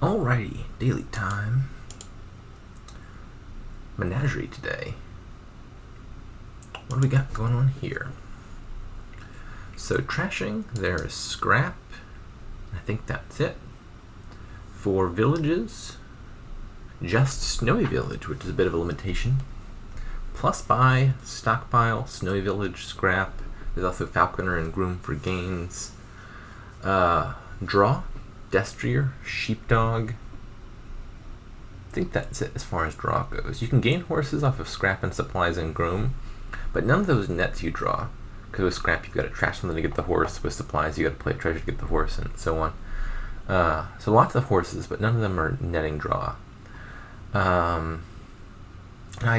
Alrighty, daily time. Menagerie today. What do we got going on here? So trashing, there is scrap. I think that's it. For villages, just Snowy Village, which is a bit of a limitation. Plus buy, stockpile, Snowy Village, scrap. There's also Falconer and Groom for gains. Draw, Destrier, Sheepdog. I think that's it as far as draw goes. You can gain horses off of scrap and supplies and groom, but none of those nets you draw. Because with scrap you've got to trash something to get the horse, with supplies you got to play a treasure to get the horse, and so on. So lots of horses, but none of them are netting draw. I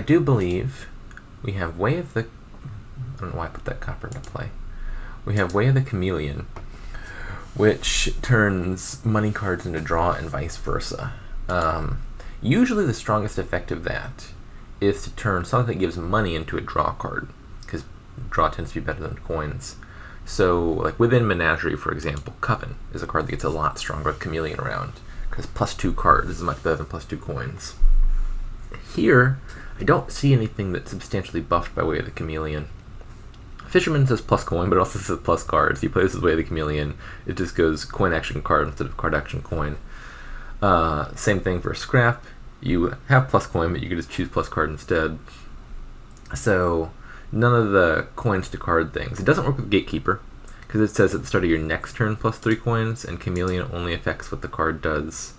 do believe we have Way of the... I don't know why I put that copper into play. We have Way of the Chameleon, which turns money cards into draw and vice versa. Usually the strongest effect of that is to turn something that gives money into a draw card, because draw tends to be better than coins. So, like within Menagerie, for example, Coven is a card that gets a lot stronger with Chameleon around, because +2 cards is much better than +2 coins. Here, I don't see anything that's substantially buffed by Way of the Chameleon. Fisherman says plus coin, but it also says plus cards. You play this as Way of the Chameleon, it just goes coin action card instead of card action coin. Same thing for scrap. You have plus coin, but you can just choose plus card instead. So none of the coins to card things. It doesn't work with Gatekeeper, because it says at the start of your next turn +3 coins, and Chameleon only affects what the card does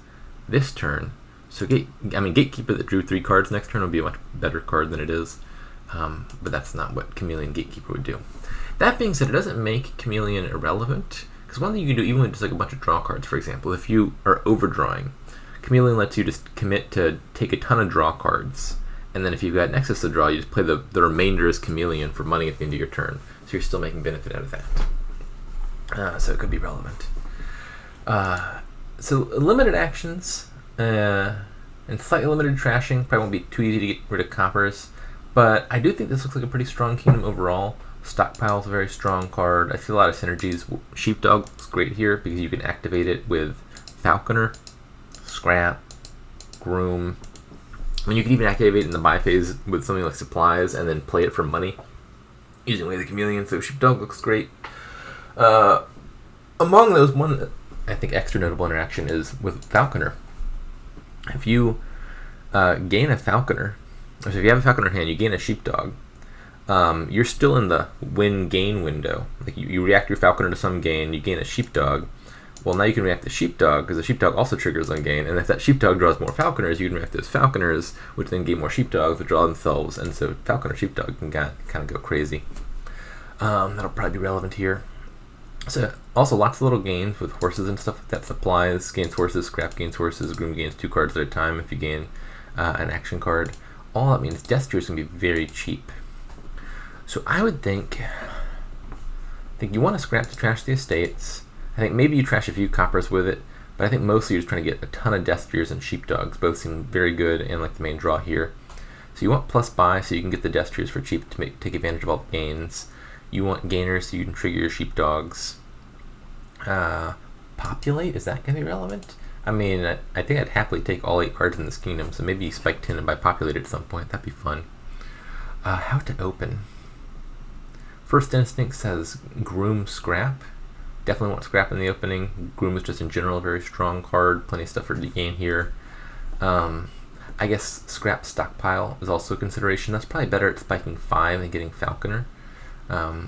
this turn. So Gatekeeper that drew 3 cards next turn would be a much better card than it is. But that's not what Chameleon Gatekeeper would do. That being said, it doesn't make Chameleon irrelevant, because one thing you can do, even with just like a bunch of draw cards, for example, if you are overdrawing, Chameleon lets you just commit to take a ton of draw cards, and then if you've got an excess to draw, you just play the remainder as Chameleon for money at the end of your turn. So you're still making benefit out of that. So it could be relevant. So limited actions and slightly limited trashing probably won't be too easy to get rid of coppers. But I do think this looks like a pretty strong kingdom overall. Stockpile is a very strong card. I see a lot of synergies. Sheepdog is great here because you can activate it with Falconer, Scrap, Groom. I mean, you can even activate it in the buy phase with something like supplies and then play it for money using Way of the Chameleon. So Sheepdog looks great. Among those, one I think extra notable interaction is with Falconer. If you gain a Falconer, so if you have a Falconer in hand, you gain a Sheepdog, you're still in the win-gain window. Like you react your Falconer to some gain, you gain a Sheepdog. Well, now you can react to Sheepdog, because the Sheepdog also triggers on gain, and if that Sheepdog draws more Falconers, you can react to those Falconers, which then gain more Sheepdogs, which draw themselves, and so Falconer Sheepdog can kind of go crazy. That'll probably be relevant here. So also lots of little gains with horses and stuff like that. Supplies gains horses, scrap gains horses, groom gains 2 cards at a time if you gain an action card. All that means Destrier is going to be very cheap. So I would think you want to scrap to trash the estates. I think maybe you trash a few coppers with it, but I think mostly you're just trying to get a ton of Destriers and Sheepdogs. Both seem very good and like the main draw here. So you want plus buy so you can get the Destriers for cheap to take advantage of all the gains. You want gainers so you can trigger your Sheepdogs. Populate, is that going to be relevant? I mean, I think I'd happily take all 8 cards in this kingdom, so maybe you spike 10 and buy Populate at some point. That'd be fun. How to open. First Instinct says Groom Scrap. Definitely want Scrap in the opening. Groom is just in general a very strong card. Plenty of stuff for the gain here. I guess Scrap Stockpile is also a consideration. That's probably better at spiking 5 than getting Falconer,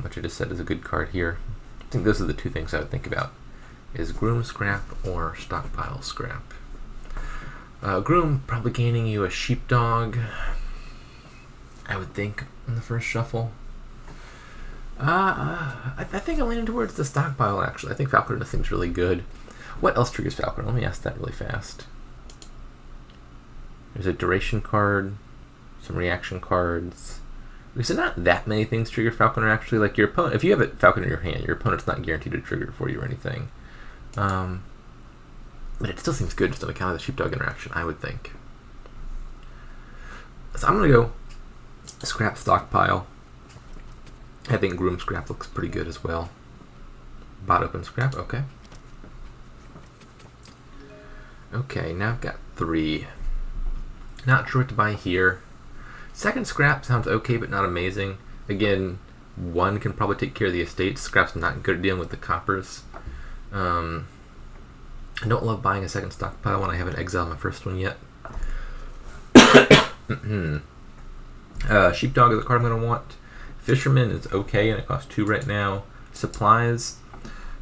which I just said is a good card here. I think those are the 2 things I would think about. Is Groom Scrap or Stockpile Scrap? Groom probably gaining you a Sheepdog, I would think, in the first shuffle. I think I'm leaning towards the Stockpile, actually. I think Falconer just seems really good. What else triggers Falconer? Let me ask that really fast. There's a duration card, some reaction cards. There's not that many things trigger Falconer, actually. Like your opponent, if you have a Falconer in your hand, your opponent's not guaranteed to trigger it for you or anything. But it still seems good just on account of the Sheepdog interaction, I would think. So I'm going to go Scrap Stockpile. I think Groom Scrap looks pretty good as well. Bot open Scrap, okay. Okay, now I've got 3. Not sure what to buy here. Second scrap sounds okay, but not amazing. Again, 1 can probably take care of the estate. Scrap's not good at dealing with the coppers. I don't love buying a second stockpile when I haven't exiled my first one yet. Sheepdog is a card I'm going to want. Fisherman is okay, and it costs 2 right now. Supplies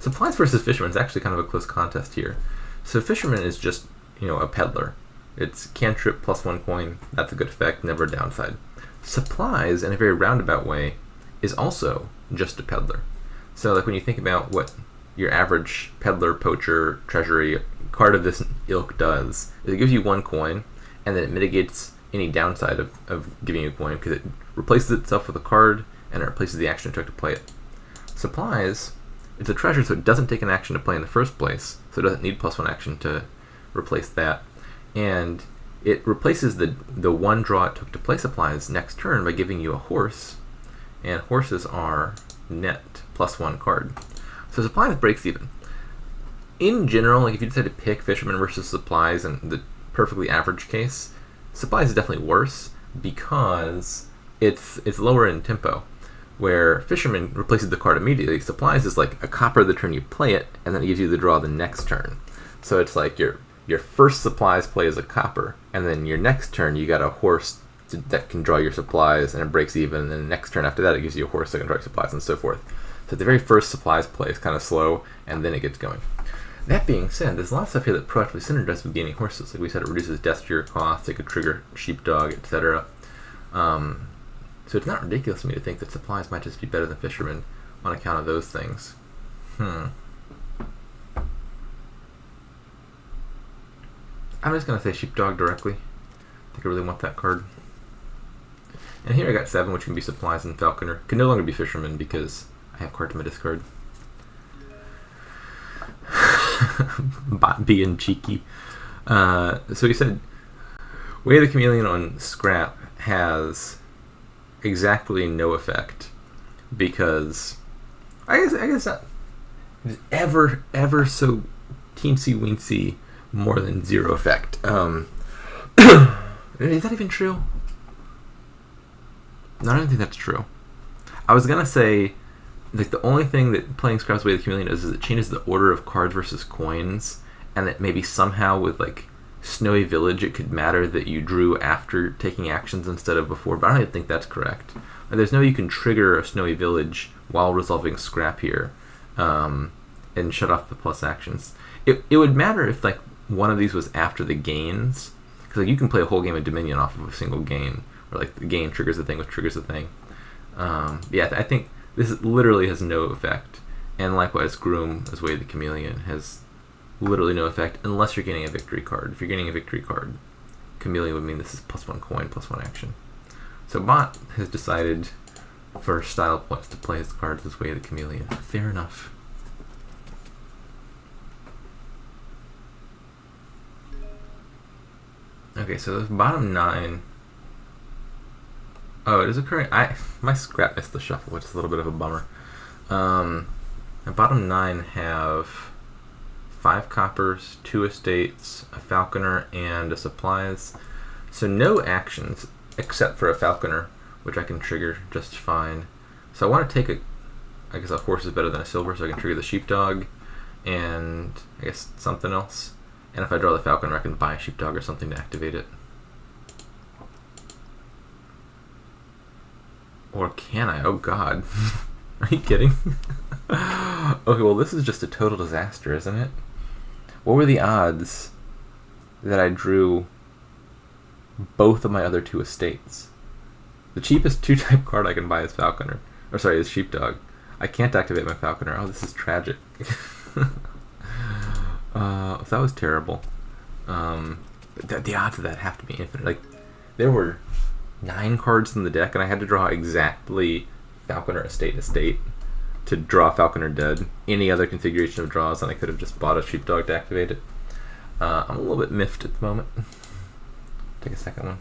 versus Fisherman is actually kind of a close contest here. So Fisherman is just, a peddler. It's cantrip plus 1 coin. That's a good effect, never a downside. Supplies, in a very roundabout way, is also just a peddler. So like when you think about what your average peddler, poacher, treasury card of this ilk does, is it gives you 1 coin, and then it mitigates any downside of giving you a coin because it replaces itself with a card, and it replaces the action it took to play it. Supplies, it's a treasure, so it doesn't take an action to play in the first place, so it doesn't need plus 1 action to replace that. And it replaces the 1 draw it took to play supplies next turn by giving you a horse, and horses are net plus 1 card. So supplies breaks even. In general, like if you decide to pick Fisherman versus supplies in the perfectly average case, supplies is definitely worse because it's lower in tempo, where Fisherman replaces the card immediately. Supplies is like a copper the turn you play it, and then it gives you the draw the next turn. So it's like your first supplies play is a copper, and then your next turn you got a horse that can draw your supplies, and it breaks even, and then the next turn after that it gives you a horse that can draw your supplies, and so forth. So the very first supplies play is kind of slow, and then it gets going. That being said, there's a lot of stuff here that proactively synergizes with gaining horses. Like we said, it reduces gesture costs, it could trigger sheepdog, etc. So it's not ridiculous to me to think that supplies might just be better than Fisherman on account of those things. I'm just going to say sheepdog directly. I think I really want that card. And here I got 7, which can be supplies and falconer. Can no longer be Fisherman because I have cards in my discard. Bot being cheeky. So he said, Way of the Chameleon on scrap has exactly no effect because I guess not ever so teensy weensy more than 0 effect. Is that even true? No, I don't think that's true. I was gonna say, like, the only thing that playing Scrap's Way of the Chameleon is it changes the order of cards versus coins, and that maybe somehow with like Snowy Village it could matter that you drew after taking actions instead of before, but I don't even think that's correct. Like, there's no way you can trigger a Snowy Village while resolving Scrap here, and shut off the plus actions. It would matter if like one of these was after the gains, because like you can play a whole game of Dominion off of a single gain, or like the gain triggers the thing, which triggers the thing. I think this literally has no effect, and likewise Groom as Way of the Chameleon has literally no effect unless you're getting a victory card. If you're getting a victory card, Chameleon would mean this is plus 1 coin, plus 1 action. So Bot has decided for style points to play his cards as Way of the Chameleon. Fair enough. Okay, so this bottom 9. Oh, it is occurring. My scrap missed the shuffle, which is a little bit of a bummer. The bottom 9 have 5 coppers, 2 estates, a falconer, and a supplies. So no actions except for a falconer, which I can trigger just fine. So I want to take I guess a horse is better than a silver, so I can trigger the sheepdog, and I guess something else. And if I draw the falconer, I can buy a sheepdog or something to activate it. Or can I? Oh god. Are you kidding? Okay, well this is just a total disaster, isn't it? What were the odds that I drew both of my other 2 estates? The cheapest 2-type card I can buy is falconer. Or sorry, is sheepdog. I can't activate my falconer. Oh, this is tragic. That was terrible. The odds of that have to be infinite. Like, there were 9 cards in the deck, and I had to draw exactly falconer, estate to draw falconer dead. Any other configuration of draws, and I could have just bought a sheepdog to activate it. I'm a little bit miffed at the moment. Take a second one.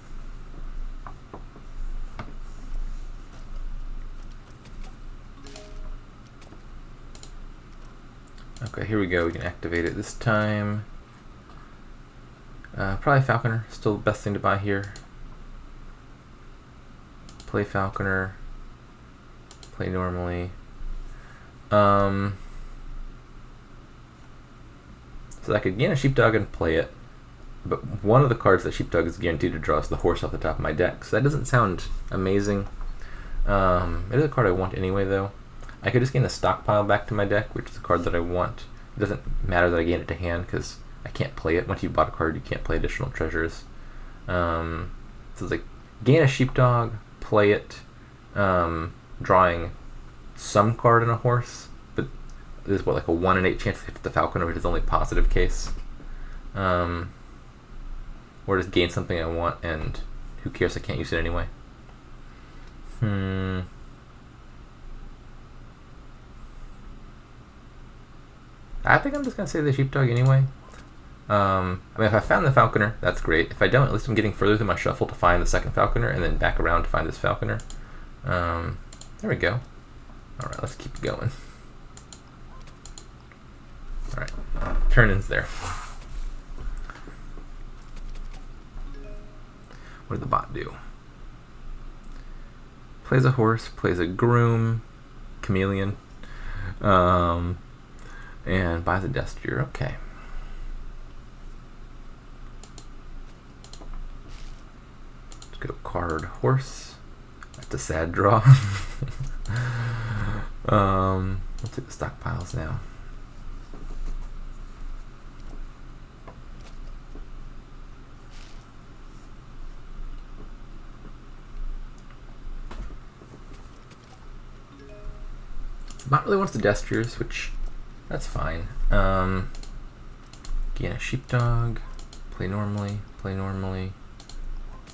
Okay, here we go. We can activate it this time. Probably Falconer, still the best thing to buy here. Play Falconer, play normally. So I could gain a Sheepdog and play it, but one of the cards that Sheepdog is guaranteed to draw is the horse off the top of my deck, so that doesn't sound amazing. It is a card I want anyway, though. I could just gain the stockpile back to my deck, which is a card that I want. It doesn't matter that I gain it to hand, because I can't play it. Once you bought a card, you can't play additional treasures. So it's like, gain a Sheepdog, play it, drawing some card in a horse, but there's like a 1 in 8 chance to hit the Falconer, which is only positive case. Or just gain something I want, and who cares, I can't use it anyway. I think I'm just going to say the Sheepdog anyway. I mean, if I found the Falconer, that's great. If I don't, at least I'm getting further through my shuffle to find the second Falconer, and then back around to find this Falconer. There we go. Alright, let's keep going. Alright, turn-ins there. What did the bot do? Plays a horse, plays a groom, chameleon, and buys a Destrier. Okay. Let's go card horse. That's a sad draw. We'll take the stockpiles now. Bot really wants the Destriers, which that's fine. Gain a Sheepdog, play normally, play normally,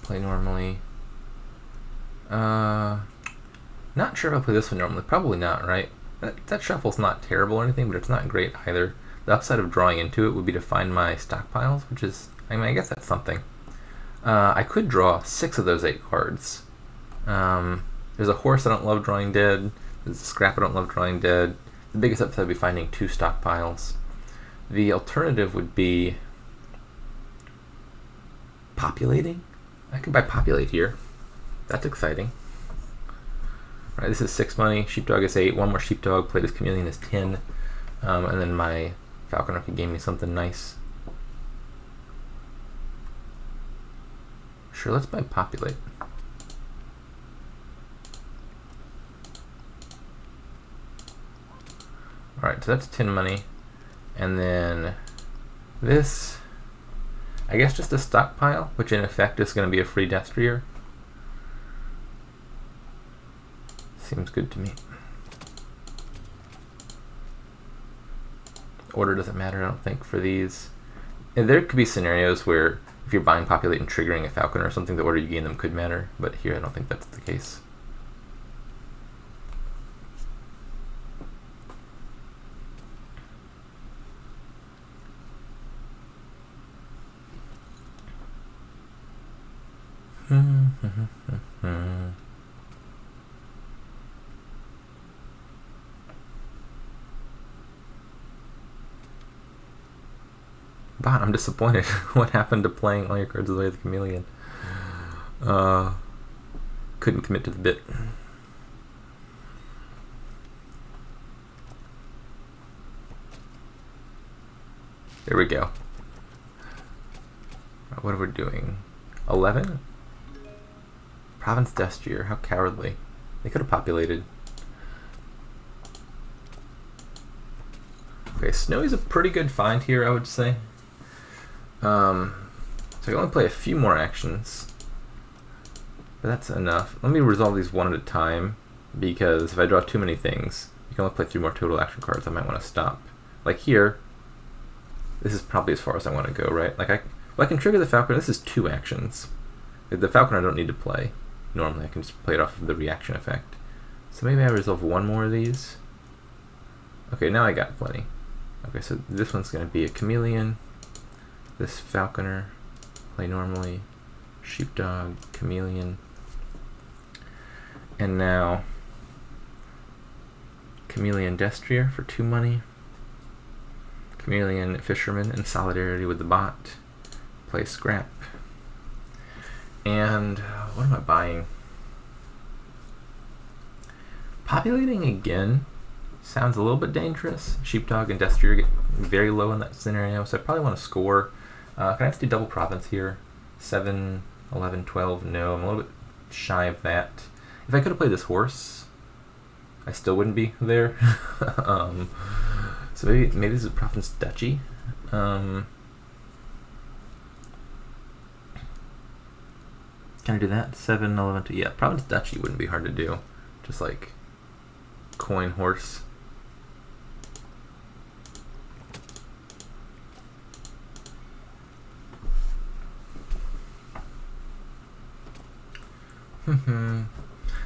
play normally. Not sure if I'll play this one normally. Probably not, right? That shuffle's not terrible or anything, but it's not great either. The upside of drawing into it would be to find my stockpiles, which is, I mean, I guess that's something. I could draw 6 of those 8 cards. There's a horse I don't love drawing dead. There's a scrap I don't love drawing dead. The biggest upside would be finding 2 stockpiles. The alternative would be populating. I could buy populate here. That's exciting. All right, this is 6 money. Sheepdog is 8. One more Sheepdog. Play this chameleon is 10. And then my Falconer could gain me something nice. Sure, let's buy populate. Alright, so that's 10 money. And then this, I guess just a stockpile, which in effect is going to be a free Destrier. Seems good to me. Order doesn't matter, I don't think, for these. And there could be scenarios where if you're buying populate and triggering a Falconer or something, the order you gain them could matter, but here I don't think that's the case. Bot, I'm disappointed. What happened to playing all your cards away the chameleon? Couldn't commit to the bit. There we go. What are we doing? 11? Province Destrier, how cowardly. They could have populated. Okay, Snowy's a pretty good find here, I would say. So I can only play a few more actions, but that's enough. Let me resolve these one at a time, because if I draw too many things, you can only play 3 more total action cards. I might want to stop. Like here, this is probably as far as I want to go, right? Like I can trigger the Falconer. This is 2 actions. The Falconer I don't need to play. Normally I can just play it off of the reaction effect. So maybe I resolve 1 more of these. Okay, now I got plenty. Okay, so this one's going to be a chameleon. This Falconer, play normally, Sheepdog, chameleon, and now chameleon Destrier for 2 money, chameleon Fisherman in solidarity with the bot, play scrap. And what am I buying? Populating again sounds a little bit dangerous. Sheepdog and Destrier get very low in that scenario, so I probably want to score. Can I have to do double province here? 7, 11, 12, no, I'm a little bit shy of that. If I could have played this horse, I still wouldn't be there. So maybe this is province duchy. Can I do that? 7, 11, 2. Yeah, province duchy wouldn't be hard to do. Just like coin horse.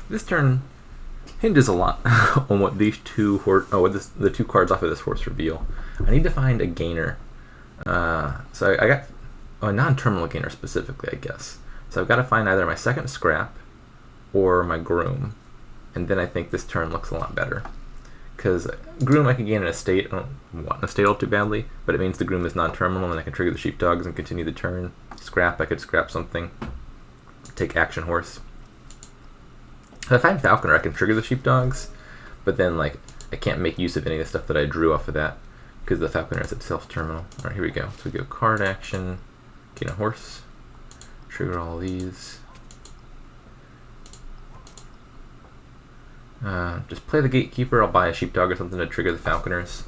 This turn hinges a lot on what these two the two cards off of this horse reveal. I need to find a gainer. So I got a non-terminal gainer specifically, I guess. So I've got to find either my second scrap or my groom, and then I think this turn looks a lot better. Because groom I can gain an estate. I don't want an estate all too badly, but it means the groom is non-terminal and I can trigger the sheepdogs and continue the turn. Scrap, I could scrap something. Take action horse. If I find falconer, I can trigger the sheepdogs, but then like I can't make use of any of the stuff that I drew off of that because the falconer is itself terminal. All right, here we go. So we go card action, gain a horse, trigger all these. Just play the gatekeeper. I'll buy a sheepdog or something to trigger the falconers.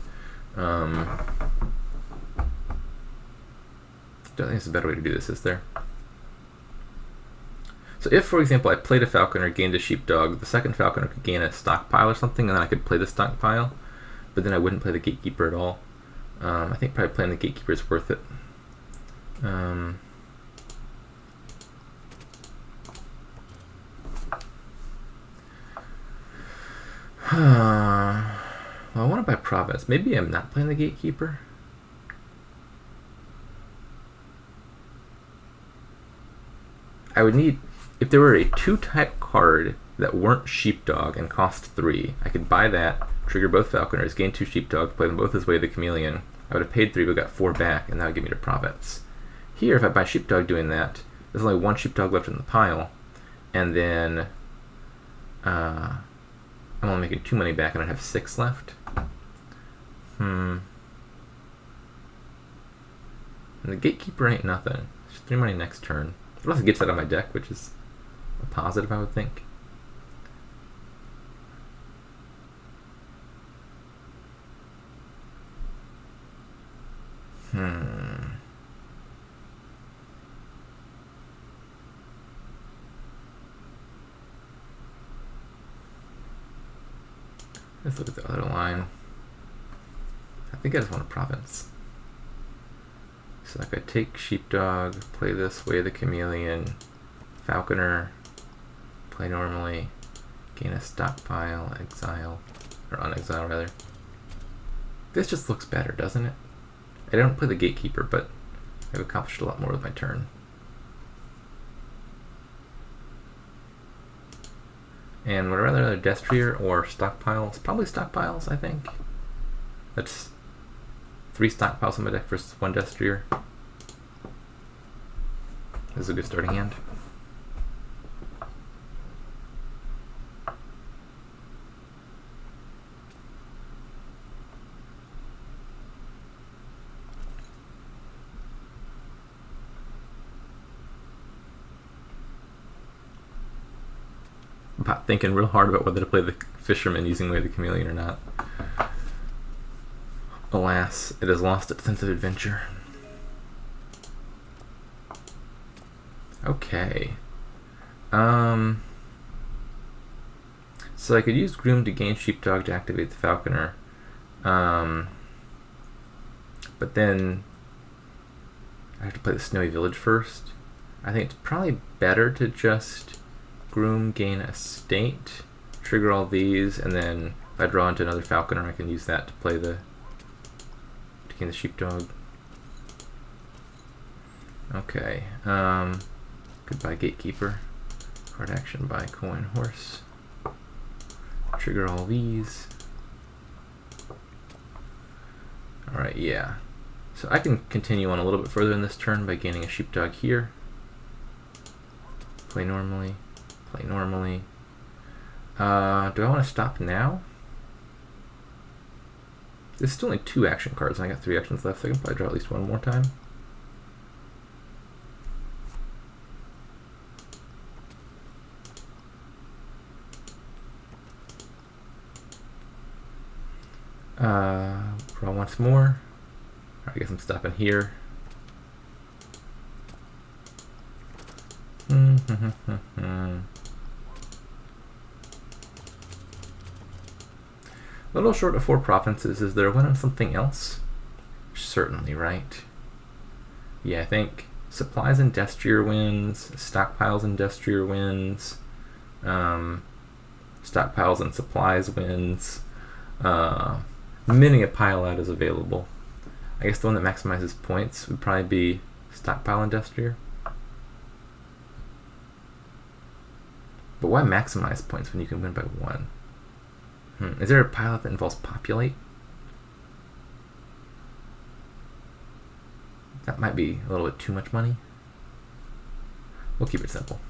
Don't think there's a better way to do this, is there? So if, for example, I played a falconer, gained a sheepdog, the second falconer could gain a stockpile or something, and then I could play the stockpile, but then I wouldn't play the gatekeeper at all. I think probably playing the gatekeeper is worth it. Well, I want to buy province. Maybe I'm not playing the gatekeeper. I would need, if there were a 2-type card that weren't sheepdog and cost 3, I could buy that, trigger both falconers, gain 2 sheepdogs, play them both as Way of the Chameleon. I would have paid 3 but got 4 back, and that would get me to province. Here, if I buy sheepdog doing that, there's only 1 sheepdog left in the pile, and then I'm only making 2 money back and I have 6 left. And the gatekeeper ain't nothing. It's 3 money next turn. It also gets that on my deck, which is a positive, I would think. Let's look at the other line. I think I just want a province. So I could take sheepdog, play this Way of the Chameleon, falconer, play normally, gain a stockpile, exile, or unexile rather. This just looks better, doesn't it? I don't play the gatekeeper, but I've accomplished a lot more with my turn. And would I rather Destrier or stockpiles? Probably stockpiles, I think. That's 3 stockpiles on my deck versus 1 Destrier. This is a good starting hand. Thinking real hard about whether to play the fisherman using Way of the Chameleon or not. Alas, it has lost its sense of adventure. Okay. So I could use Groom to gain Sheepdog to activate the Falconer. But then I have to play the Snowy Village first. I think it's probably better to just Groom, gain a state, trigger all these, and then if I draw into another Falconer, I can use that to play to gain the Sheepdog. Okay. Goodbye Gatekeeper. Card action by Coin Horse. Trigger all these. Alright, yeah. So I can continue on a little bit further in this turn by gaining a sheepdog here. Play normally. Play normally. Do I want to stop now? There's still only 2 action cards, and I got 3 actions left, so I can probably draw at least one more time. Draw once more. I guess I'm stopping here. A little short of 4 provinces. Is there a win on something else? Certainly, right? Yeah, I think supplies and destrier wins, stockpiles and destrier wins, stockpiles and supplies wins. Many a pile out is available. I guess the one that maximizes points would probably be stockpile and destrier. But why maximize points when you can win by 1? Is there a pile out that involves populate? That might be a little bit too much money. We'll keep it simple.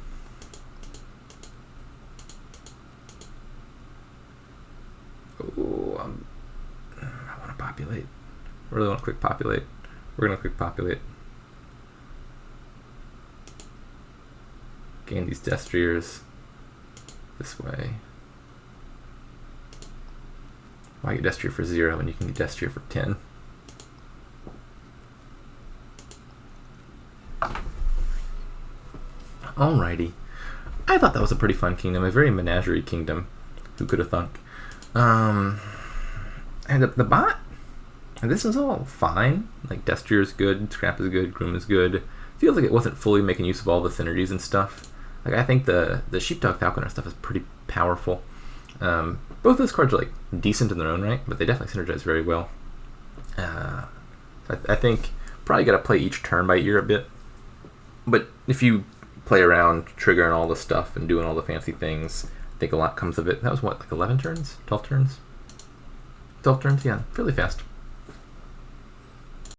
Oh, I want to populate. I really want to quick populate. We're going to quick populate. Gain these destriers this way. Why get destrier for 0 when you can get destrier for 10? Alrighty. I thought that was a pretty fun kingdom, a very menagerie kingdom. Who could have thunk? And the bot, and this is all fine. Like destrier is good, scrap is good, groom is good. Feels like it wasn't fully making use of all the synergies and stuff. Like I think the sheepdog falconer stuff is pretty powerful. Both those cards are like decent in their own right, but they definitely synergize very well. I think probably got to play each turn by ear a bit. But if you play around triggering all the stuff and doing all the fancy things, I think a lot comes of it. That was what, like 11 turns? 12 turns? 12 turns, yeah, fairly fast.